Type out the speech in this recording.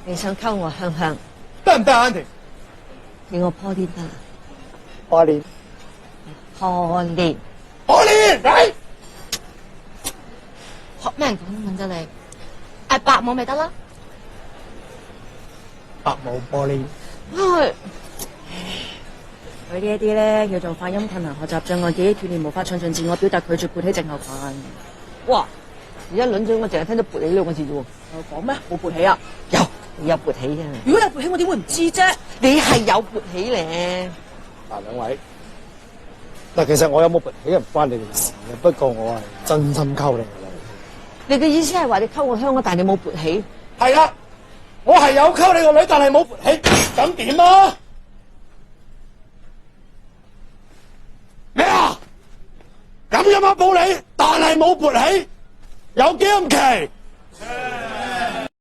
你想溝我香香，得唔得啊，Auntie？叫我 Pauline 得啦。Pauline， Pauline，學咩人講英文啫你？嗌伯母咪得啦。伯母 Pauline。佢呢一啲咧叫做發音困難、學習障礙、記憶斷裂、無法暢盡自我表達、拒絕勃起症候群。哇！而家輪嘴我淨係聽到勃起兩個字啫喎。有講咩？冇勃起啊？你有勃起啫。如果有勃起，我點會唔知啫？你係有勃起咧。嗱，兩位，嗱，其實我有冇勃起唔關你哋事嘅，不過我係真心溝你嘅。你嘅意思係話你溝我香港，但係你冇勃起？係啦，我係有溝你個女，但係冇勃起，咁點啊？咩啊？咁有冇暴你，但係冇勃起，有幾咁奇？